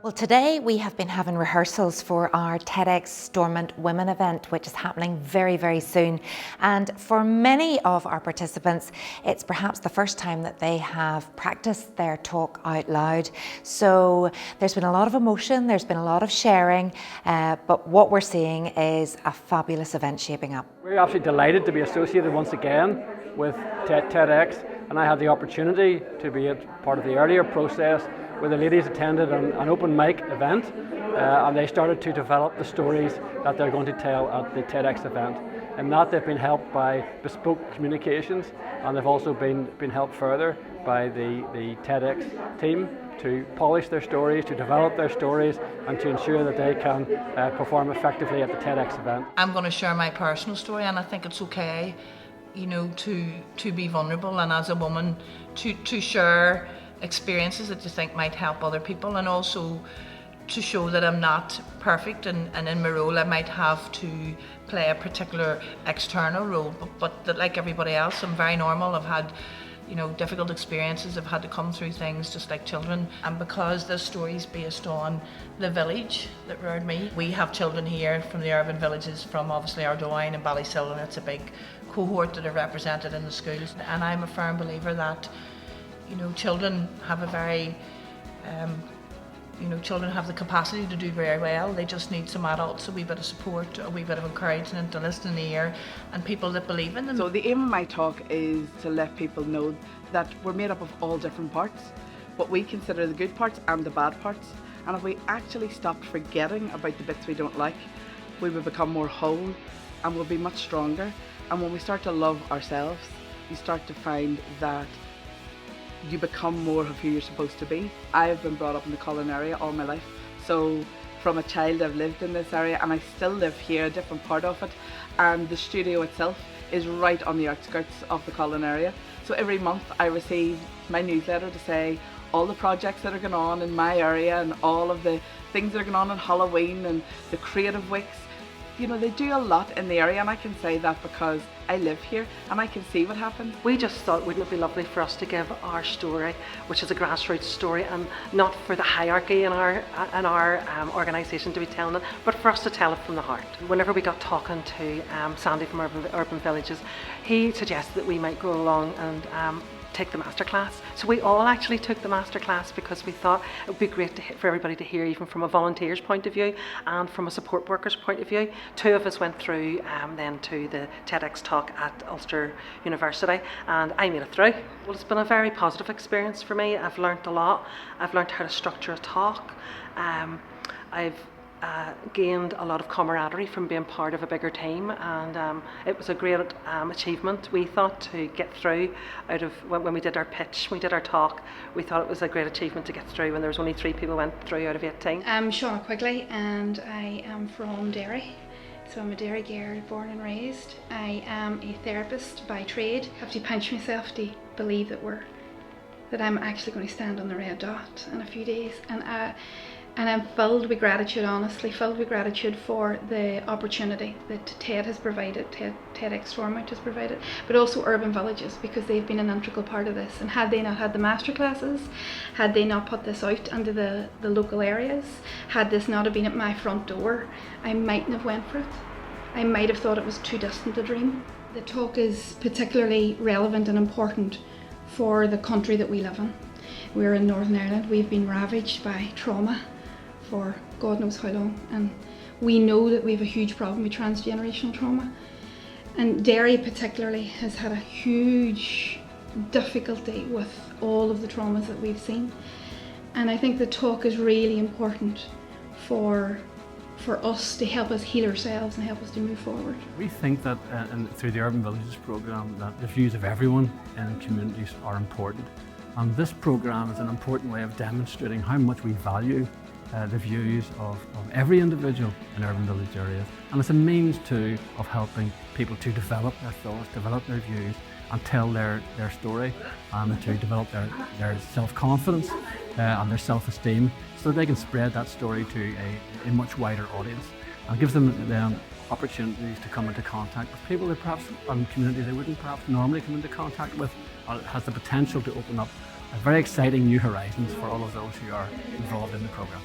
Well, today we have been having rehearsals for our TEDxStormont Women event, which is happening very, very soon. And for many of our participants, it's perhaps the first time that they have practiced their talk out loud. So there's been a lot of emotion, there's been a lot of sharing, but what we're seeing is a fabulous event shaping up. We're absolutely delighted to be associated once again with TEDx, and I had the opportunity to be a part of the earlier process where the ladies attended an open mic event and they started to develop the stories that they're going to tell at the TEDx event. And that they've been helped by bespoke communications, and they've also been helped further by the TEDx team to polish their stories, to develop their stories, and to ensure that they can perform effectively at the TEDx event. I'm going to share my personal story, and I think it's okay, you know, to be vulnerable, and as a woman to share experiences that you think might help other people, and also to show that I'm not perfect, and in my role I might have to play a particular external role, but that, like everybody else, I'm very normal. I've had, you know, difficult experiences. I've had to come through things just like children, and because this story is based on the village that reared me, we have children here from the urban villages, from obviously Ardoyne and Ballysill, and it's a big cohort that are represented in the schools. And I'm a firm believer that, you know, children have a very, children have the capacity to do very well. They just need some adults, a wee bit of support, a wee bit of encouragement, to listen in the ear, and people that believe in them. So the aim of my talk is to let people know that we're made up of all different parts, but we consider the good parts and the bad parts. And if we actually stopped forgetting about the bits we don't like, we would become more whole and we'll be much stronger. And when we start to love ourselves, you start to find that you become more of who you're supposed to be. I've been brought up in the Cullen area all my life, so from a child I've lived in this area, and I still live here, a different part of it, and the studio itself is right on the outskirts of the Cullen area. So every month I receive my newsletter to say all the projects that are going on in my area and all of the things that are going on Halloween and the creative weeks. You know, they do a lot in the area, and I can say that because I live here and I can see what happens. We just thought, wouldn't it be lovely for us to give our story, which is a grassroots story, and not for the hierarchy in our organisation to be telling it, but for us to tell it from the heart. Whenever we got talking to Sandy from Urban Villages, he suggested that we might go along and take the masterclass. So we all actually took the masterclass because we thought it would be great for everybody to hear, even from a volunteer's point of view and from a support worker's point of view. Two of us went through then to the TEDx talk at Ulster University, and I made it through. Well, it's been a very positive experience for me. I've learnt a lot. I've learnt how to structure a talk. I've gained a lot of camaraderie from being part of a bigger team, and it was a great achievement. We thought to get through out of when we did our pitch, we did our talk, we thought it was a great achievement to get through when there was only 3 people went through out of 18. I'm Shauna Quigley, and I am from Derry. So I'm a Derry girl, born and raised. I am a therapist by trade. I have to pinch myself to believe that I'm actually going to stand on the red dot in a few days, and I'm filled with gratitude, honestly, filled with gratitude for the opportunity that TED has provided, TEDxStormont has provided, but also Urban Villages, because they've been an integral part of this. And had they not had the masterclasses, had they not put this out into the local areas, had this not have been at my front door, I mightn't have went for it. I might have thought it was too distant a dream. The talk is particularly relevant and important for the country that we live in. We're in Northern Ireland. We've been ravaged by trauma for God knows how long, and we know that we have a huge problem with transgenerational trauma, and Derry particularly has had a huge difficulty with all of the traumas that we've seen. And I think the talk is really important for us to help us heal ourselves and help us to move forward. We think that through the Urban Villages programme, that the views of everyone in communities are important, and this programme is an important way of demonstrating how much we value the views of every individual in urban village areas, and it's a means too of helping people to develop their thoughts, develop their views, and tell their story, and to develop their self-confidence and their self-esteem, so that they can spread that story to a much wider audience, and gives them opportunities to come into contact with people that perhaps in community they wouldn't perhaps normally come into contact with. It has the potential to open up very exciting new horizons for all of those who are involved in the programme.